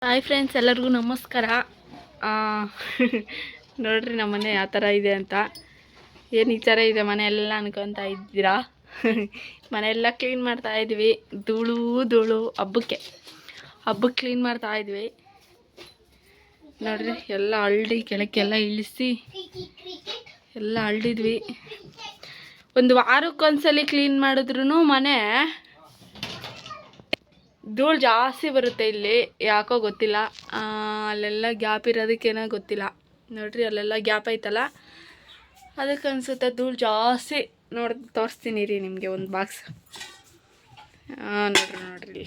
Hi friends, ಎಲ್ಲರಿಗೂ ನಮಸ್ಕಾರ. ನೋಡ್ರಿ ನಮ್ಮ ಮನೆ ಯಾವ ಥರ ಇದೆ ಅಂತ. ಏನು ಈ ಥರ ಇದೆ ಮನೆ ಎಲ್ಲ ಅನ್ಕೊತಾ ಇದ್ದೀರಾ? ಮನೆಯೆಲ್ಲ ಕ್ಲೀನ್ ಮಾಡ್ತಾಯಿದ್ವಿ. ಧೂಳು ಹಬ್ಬಕ್ಕೆ ಕ್ಲೀನ್ ಮಾಡ್ತಾಯಿದ್ವಿ. ನೋಡ್ರಿ ಎಲ್ಲ ಹಳ್ಳಿ ಕೆಳಕ್ಕೆಲ್ಲ ಇಳಿಸಿ ಎಲ್ಲ ಹಳ್ಳಿದ್ವಿ. ಒಂದು ವಾರಕ್ಕೊಂದ್ಸಲಿ ಕ್ಲೀನ್ ಮಾಡಿದ್ರೂ ಮನೆ ಧೂಳು ಜಾಸ್ತಿ ಬರುತ್ತೆ. ಇಲ್ಲಿ ಯಾಕೋ ಗೊತ್ತಿಲ್ಲ. ಅಲ್ಲೆಲ್ಲ ಗ್ಯಾಪ್ ಇರೋದಕ್ಕೇನೋ ಗೊತ್ತಿಲ್ಲ. ನೋಡ್ರಿ ಅಲ್ಲೆಲ್ಲ ಗ್ಯಾಪ್ ಐತಲ್ಲ, ಅದಕ್ಕೆ ಅನಿಸುತ್ತೆ ಧೂಳು ಜಾಸ್ತಿ. ತೋರಿಸ್ತೀನಿ ರೀ ನಿಮಗೆ ಒಂದು ಬಾಕ್ಸ್. ನೋಡ್ರಿ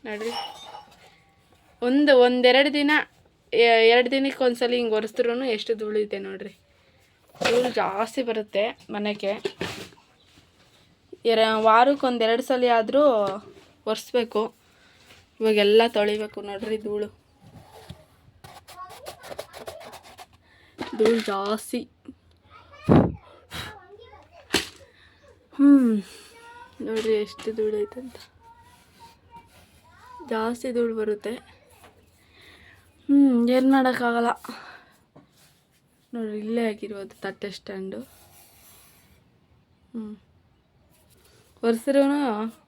ನೋಡ್ರಿ ಒಂದೆರಡು ದಿನ 2 ದಿನಕ್ಕೆ ಒಂದ್ಸಲ ಹಿಂಗೆ ಒರೆಸಿದ್ರೂ ಎಷ್ಟು ಧೂಳು ಇದೆ ನೋಡ್ರಿ. ಧೂಳು ಜಾಸ್ತಿ ಬರುತ್ತೆ ಮನೆಗೆ. ವಾರಕ್ಕೆ 1-2 ಸಲ ಆದರೂ ಒರೆಸ್ಬೇಕು. ಇವಾಗೆಲ್ಲ ತೊಳಿಬೇಕು ನೋಡ್ರಿ. ಧೂಳು ಜಾಸ್ತಿ. ನೋಡ್ರಿ ಎಷ್ಟು ಧೂಳು ಐತಂತ. ಜಾಸ್ತಿ ಧೂಳು ಬರುತ್ತೆ. ಏನು ಮಾಡೋಕ್ಕಾಗಲ್ಲ. ನೋಡ್ರಿ ಇಲ್ಲೇ ಆಗಿರ್ಬೋದು ತಟ್ಟೆ ಸ್ಟ್ಯಾಂಡು. ಒರೆಸ್ರೂ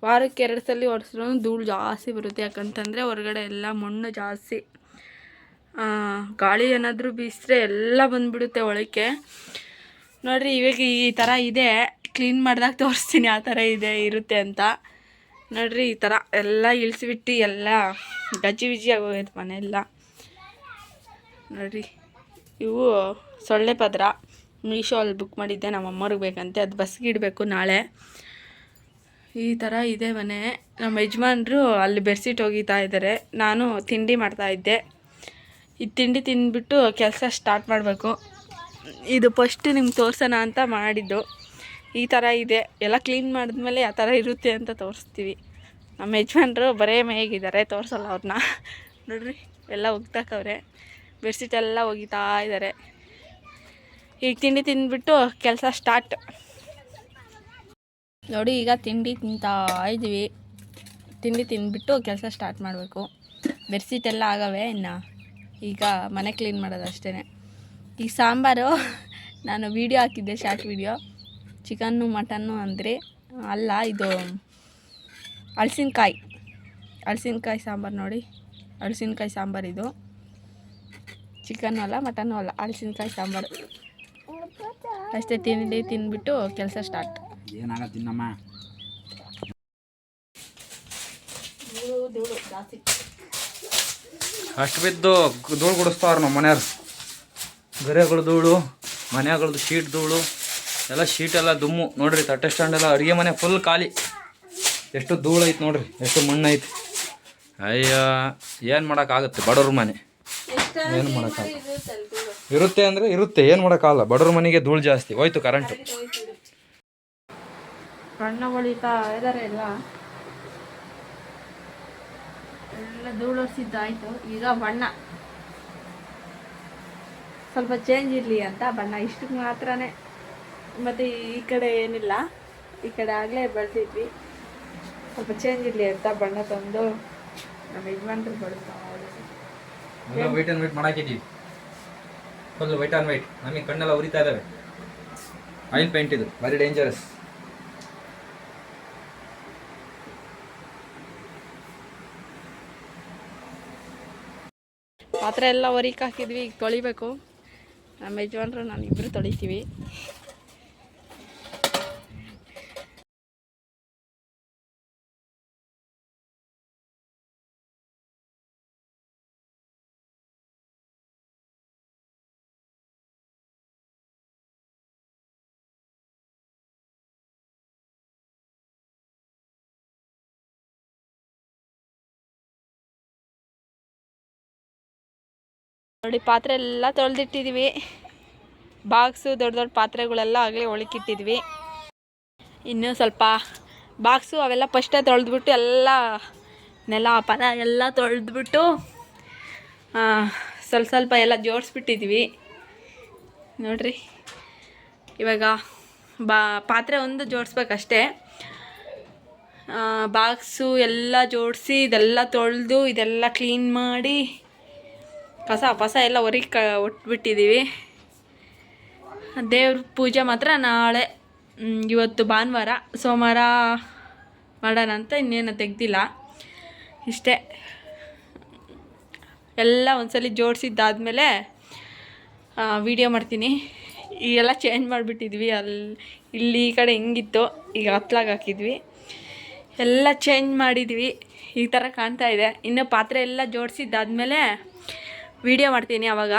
ವಾರಕ್ಕೆ 2 ಸಲ ಒರೆಸ್ರೂ ಧೂಳು ಜಾಸ್ತಿ ಬರುತ್ತೆ. ಯಾಕಂತಂದರೆ ಹೊರಗಡೆ ಎಲ್ಲ ಮಣ್ಣು ಜಾಸ್ತಿ. ಗಾಳಿ ಏನಾದರೂ ಬೀಸಿದ್ರೆ ಎಲ್ಲ ಬಂದುಬಿಡುತ್ತೆ ಒಳಕ್ಕೆ. ನೋಡಿರಿ ಇವಾಗ ಈ ಥರ ಇದೆ. ಕ್ಲೀನ್ ಮಾಡಿದಾಗ ತೋರಿಸ್ತೀನಿ ಯಾವ ಥರ ಇರುತ್ತೆ ಅಂತ. ನೋಡಿರಿ ಈ ಥರ ಎಲ್ಲ ಇಳಿಸ್ಬಿಟ್ಟು ಎಲ್ಲ ಗಜಿಬಿಜಿ ಆಗೋಗೈತೆ ಮನೆಯೆಲ್ಲ. ನೋಡಿರಿ ಇವು ಸೊಳ್ಳೆ ಪದ್ರ ಮೀಶೋ ಅಲ್ಲಿ ಬುಕ್ ಮಾಡಿದ್ದೆ. ನಮ್ಮ ಅಮ್ಮವ್ರಿಗೆ ಬೇಕಂತೆ, ಅದು ಬಸ್ಗೆ ಇಡಬೇಕು ನಾಳೆ. ಈ ಥರ ಇದೆ ಮನೆ. ನಮ್ಮ ಯಜಮಾನ್ರು ಅಲ್ಲಿ ಬೆಡ್ಶೀಟ್ ಒಗಿತಾ ಇದ್ದಾರೆ. ನಾನು ತಿಂಡಿ ಮಾಡ್ತಾಯಿದ್ದೆ. ಈ ತಿಂಡಿ ತಿಂದ್ಬಿಟ್ಟು ಕೆಲಸ ಸ್ಟಾರ್ಟ್ ಮಾಡಬೇಕು. ಇದು ಫಸ್ಟ್ ನಿಮ್ಗೆ ತೋರ್ಸೋಣ ಅಂತ ಮಾಡಿದ್ದು. ಈ ಥರ ಇದೆ. ಎಲ್ಲ ಕ್ಲೀನ್ ಮಾಡಿದ್ಮೇಲೆ ಯಾವ ಥರ ಇರುತ್ತೆ ಅಂತ ತೋರಿಸ್ತೀವಿ. ನಮ್ಮ ಯಜಮಾನ್ರು ಬರೇ ಮೇಗಿದ್ದಾರೆ, ತೋರಿಸಲ್ಲ ಅವ್ರನ್ನ. ನೋಡ್ರಿ ಎಲ್ಲ ಒಗ್ತಾಕವ್ರೆ. ಬೆಡ್ಶೀಟ್ ಎಲ್ಲ ಒಗಿತಾ ಇದ್ದಾರೆ. ಈಗ ತಿಂಡಿ ತಿಂದ್ಬಿಟ್ಟು ಕೆಲಸ ಸ್ಟಾರ್ಟ್. ನೋಡಿ ಈಗ ತಿಂಡಿ ತಿಂತಾ ಇದ್ದೀವಿ. ತಿಂಡಿ ತಿಂದ್ಬಿಟ್ಟು ಕೆಲಸ ಸ್ಟಾರ್ಟ್ ಮಾಡಬೇಕು. ಬೆಡ್ಶೀಟ್ ಎಲ್ಲ ಆಗವೆ. ಇನ್ನು ಈಗ ಮನೆ ಕ್ಲೀನ್ ಮಾಡೋದು ಅಷ್ಟೇ. ಈಗ ಸಾಂಬಾರು ನಾನು ವೀಡಿಯೋ ಹಾಕಿದ್ದೆ, ಶಾರ್ಟ್ ವೀಡಿಯೋ. ಚಿಕನ್ನು ಮಟನ್ನು ಅಂದರೆ ಅಲ್ಲ, ಇದು ಹಲಸಿನಕಾಯಿ ಸಾಂಬಾರು. ನೋಡಿ ಹಲಸಿನಕಾಯಿ ಸಾಂಬಾರು ಇದು. ಚಿಕನ್ನು ಅಲ್ಲ, ಮಟನ್ನು ಅಲ್ಲ, ಹಲಸಿನಕಾಯಿ ಸಾಂಬಾರು ಅಷ್ಟೇ. ತಿಂಡಿ ತಿಂದ್ಬಿಟ್ಟು ಕೆಲಸ ಸ್ಟಾರ್ಟ್. ಏನಾಗತ್ತಿನ್ನಮ್ಮ ಅಷ್ಟು ಬಿದ್ದು ಧೂಳು ಗುಡಿಸ್ತಾವ್ರು ನಮ್ಮ ಮನೆಯವ್ರು. ಗರೆಗಳು ಧೂಳು, ಮನೆಗಳದ್ದು ಶೀಟ್ ಧೂಳು ಎಲ್ಲ. ಶೀಟೆಲ್ಲ ದುಮ್ಮು. ನೋಡ್ರಿ ತಟ್ಟೆ ಸ್ಟ್ಯಾಂಡ್ ಎಲ್ಲ, ಅಡುಗೆ ಮನೆ ಫುಲ್ ಖಾಲಿ. ಎಷ್ಟು ಧೂಳು ಐತೆ ನೋಡ್ರಿ, ಎಷ್ಟು ಮಣ್ಣು ಐತೆ. ಅಯ್ಯ ಏನು ಮಾಡೋಕ್ಕಾಗುತ್ತೆ, ಬಡವ್ರ ಮನೆ. ಏನು ಮಾಡೋಕ್ಕಾಗಲ್ಲ. ಇರುತ್ತೆ ಅಂದರೆ ಇರುತ್ತೆ, ಏನು ಮಾಡೋಕ್ಕಾಗಲ್ಲ. ಬಡವ್ರ ಮನೆಗೆ ಧೂಳು ಜಾಸ್ತಿ. ಹೋಯ್ತು ಕರೆಂಟು. ಬಣ್ಣ ಹೊಳಿತಾ ಇದ್ದಾರೆ. ಎಲ್ಲ ಧೂಳು ಹೊರಿಸಿದ್ದಾಯಿತು. ಈಗ ಬಣ್ಣ ಸ್ವಲ್ಪ ಚೇಂಜ್ ಇರಲಿ ಅಂತ ಬಣ್ಣ ಇಷ್ಟಕ್ಕೆ ಮಾತ್ರನೇ. ಮತ್ತು ಈ ಕಡೆ ಏನಿಲ್ಲ, ಈ ಕಡೆ ಆಗಲೇ ಬೆಳೆದಿದ್ವಿ. ಸ್ವಲ್ಪ ಚೇಂಜ್ ಇರಲಿ ಅಂತ ಬಣ್ಣ ತಂದು ನಮ್ಮ ಯಜಮಾನ್ರು ಬಳಸ್ತಾ ವೈಟ್ ಆ್ಯಂಡ್ ವೈಟ್ ಮಾಡಾಕಿದ್ದೀವಿ. Full white and white. ನಮಗೆ ಕಣ್ಣೆಲ್ಲ ಉರಿತಾ ಇದ್ದಾವೆ. ಆಯಿಲ್ ಪೇಂಟ್ ಇದು ವೆರಿ ಡೇಂಜರಸ್. ಪಾತ್ರೆ ಎಲ್ಲ ಹೊರಕ್ಕೆ ಹಾಕಿದ್ವಿ. ಈಗ ತೊಳಿಬೇಕು. ನಮ್ಮ ಯಜಮಾನ್ರು ನಾನು ಇಬ್ಬರು ತೊಳಿತೀವಿ. ನೋಡಿ ಪಾತ್ರೆ ಎಲ್ಲ ತೊಳೆದಿಟ್ಟಿದ್ದೀವಿ. ಬಾಕ್ಸು ದೊಡ್ಡ ಪಾತ್ರೆಗಳೆಲ್ಲ ಆಗಲೇ ಒಳಕ್ಕಿಟ್ಟಿದ್ವಿ. ಇನ್ನೂ ಸ್ವಲ್ಪ ಬಾಕ್ಸು ಅವೆಲ್ಲ ಫಸ್ಟೇ ತೊಳೆದ್ಬಿಟ್ಟು ಎಲ್ಲ ನೆಲ ಪರ ಎಲ್ಲ ತೊಳೆದ್ಬಿಟ್ಟು ಸ್ವಲ್ಪ ಎಲ್ಲ ಜೋಡಿಸ್ಬಿಟ್ಟಿದ್ವಿ. ನೋಡ್ರಿ ಇವಾಗ ಪಾತ್ರೆ ಒಂದು ಜೋಡಿಸ್ಬೇಕಷ್ಟೇ. ಬಾಕ್ಸು ಎಲ್ಲ ಜೋಡಿಸಿ ಇದೆಲ್ಲ ತೊಳೆದು ಇದೆಲ್ಲ ಕ್ಲೀನ್ ಮಾಡಿ ಕಸ ಎಲ್ಲ ಹೊರಗೆ ಒಟ್ಬಿಟ್ಟಿದ್ದೀವಿ. ದೇವ್ರ ಪೂಜೆ ಮಾತ್ರ ನಾಳೆ. ಇವತ್ತು ಭಾನುವಾರ, ಸೋಮವಾರ ಮಾಡೋಣ ಅಂತ ಇನ್ನೇನು ತೆಗ್ದಿಲ್ಲ. ಇಷ್ಟೇ, ಎಲ್ಲ ಒಂದ್ಸಲಿ ಜೋಡಿಸಿದ್ದಾದಮೇಲೆ ವೀಡಿಯೋ ಮಾಡ್ತೀನಿ. ಈಗೆಲ್ಲ ಚೇಂಜ್ ಮಾಡಿಬಿಟ್ಟಿದ್ವಿ. ಇಲ್ಲಿ ಈ ಕಡೆ ಹಿಂಗಿತ್ತು, ಈಗ ಹತ್ಲಾಗ ಹಾಕಿದ್ವಿ, ಎಲ್ಲ ಚೇಂಜ್ ಮಾಡಿದ್ವಿ. ಈ ಥರ ಕಾಣ್ತಾ ಇದೆ. ಇನ್ನು ಪಾತ್ರೆ ಎಲ್ಲ ಜೋಡಿಸಿದ್ದಾದಮೇಲೆ ವೀಡಿಯೋ ಮಾಡ್ತೀನಿ. ಆವಾಗ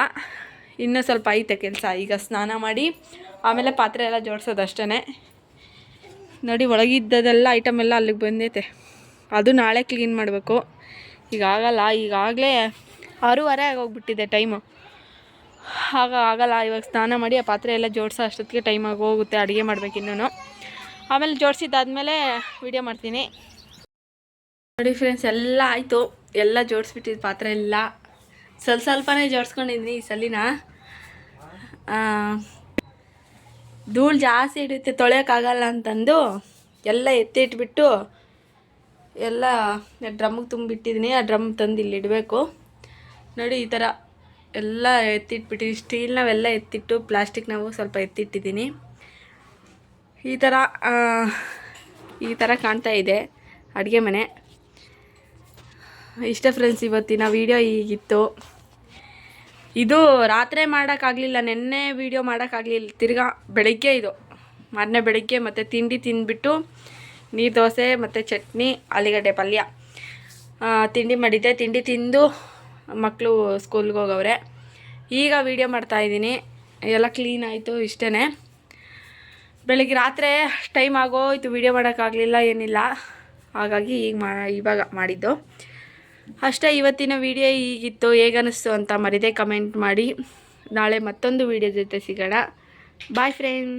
ಇನ್ನೂ ಸ್ವಲ್ಪ ಐತೆ ಕೆಲಸ. ಈಗ ಸ್ನಾನ ಮಾಡಿ ಆಮೇಲೆ ಪಾತ್ರೆ ಎಲ್ಲ ಜೋಡಿಸೋದು ಅಷ್ಟೇ. ನೋಡಿ, ಒಳಗಿದ್ದದೆಲ್ಲ ಐಟಮ್ ಎಲ್ಲ ಅಲ್ಲಿಗೆ ಬಂದೈತೆ. ಅದು ನಾಳೆ ಕ್ಲೀನ್ ಮಾಡಬೇಕು. ಈಗ ಆಗಲ್ಲ, ಈಗಾಗಲೇ 6:30 ಆಗೋಗ್ಬಿಟ್ಟಿದೆ ಟೈಮು. ಆಗಲ್ಲ. ಇವಾಗ ಸ್ನಾನ ಮಾಡಿ ಆ ಪಾತ್ರೆ ಎಲ್ಲ ಜೋಡಿಸೋ ಅಷ್ಟೊತ್ತಿಗೆ ಟೈಮ್ ಆಗೋಗುತ್ತೆ. ಅಡುಗೆ ಮಾಡ್ಬೇಕು ಇನ್ನೂ. ಆಮೇಲೆ ಜೋಡಿಸಿದ್ದಾದಮೇಲೆ ವೀಡಿಯೋ ಮಾಡ್ತೀನಿ. ನೋಡಿ ಫ್ರೆಂಡ್ಸ್, ಎಲ್ಲ ಆಯಿತು. ಎಲ್ಲ ಜೋಡಿಸ್ಬಿಟ್ಟಿದ್ದು ಪಾತ್ರೆ ಎಲ್ಲ. ಸ್ವಲ್ಪನೇ ಜೋಡಿಸ್ಕೊಂಡಿದ್ದೀನಿ ಈ ಸಲಿನ. ಧೂಳು ಜಾಸ್ತಿ ಹಿಡಿಯುತ್ತೆ, ತೊಳೆಯೋಕ್ಕಾಗಲ್ಲ ಅಂತಂದು ಎಲ್ಲ ಎತ್ತಿಟ್ಬಿಟ್ಟು ಎಲ್ಲ ಡ್ರಮ್ಮಿಗೆ ತುಂಬಿಟ್ಟಿದ್ದೀನಿ. ಆ ಡ್ರಮ್ ತಂದು ಇಲ್ಲಿ ಇಡಬೇಕು. ನೋಡಿ, ಈ ಥರ ಎಲ್ಲ ಎತ್ತಿಟ್ಬಿಟ್ಟಿದ್ದೀನಿ. ಸ್ಟೀಲ್ನವೆಲ್ಲ ಎತ್ತಿಟ್ಟು ಪ್ಲಾಸ್ಟಿಕ್ ನಾವು ಸ್ವಲ್ಪ ಎತ್ತಿಟ್ಟಿದ್ದೀನಿ. ಈ ಥರ ಕಾಣ್ತಾ ಇದೆ ಅಡುಗೆ ಮನೆ. ಇಷ್ಟ ಫ್ರೆಂಡ್ಸ್, ಇವತ್ತಿನ ವೀಡಿಯೋ ಹೀಗಿತ್ತು. ಇದು ರಾತ್ರಿ ಮಾಡೋಕ್ಕಾಗಲಿಲ್ಲ, ನೆನ್ನೆ ವೀಡಿಯೋ ಮಾಡೋಕ್ಕಾಗಲಿಲ್ಲ. ತಿರ್ಗಾ ಬೆಳಗ್ಗೆ, ಇದು ಮಾರನೇ ಬೆಳಗ್ಗೆ. ಮತ್ತು ತಿಂಡಿ ತಿಂದುಬಿಟ್ಟು ನೀರು ದೋಸೆ ಮತ್ತು ಚಟ್ನಿ, ಆಲೂಗಡ್ಡೆ ಪಲ್ಯ ತಿಂಡಿ ಮಾಡಿದ್ದೆ. ತಿಂಡಿ ತಿಂದು ಮಕ್ಕಳು ಸ್ಕೂಲ್ಗೆ ಹೋಗವ್ರೆ. ಈಗ ವೀಡಿಯೋ ಮಾಡ್ತಾಯಿದ್ದೀನಿ. ಎಲ್ಲ ಕ್ಲೀನ್ ಆಯಿತು. ಇಷ್ಟೇ. ಬೆಳಗ್ಗೆ ರಾತ್ರಿ ಟೈಮ್ ಆಗೋಯ್ತು, ವೀಡಿಯೋ ಮಾಡೋಕ್ಕಾಗಲಿಲ್ಲ, ಏನಿಲ್ಲ. ಹಾಗಾಗಿ ಇವಾಗ ಮಾಡಿದ್ದು ಅಷ್ಟೇ. ಇವತ್ತಿನ ವೀಡಿಯೋ ಹೀಗಿತ್ತು. ಹೇಗನ್ನಿಸ್ತು ಅಂತ ಮರಿದೇ ಕಮೆಂಟ್ ಮಾಡಿ. ನಾಳೆ ಮತ್ತೊಂದು ವೀಡಿಯೋ ಜೊತೆ ಸಿಗೋಣ. Boy friend.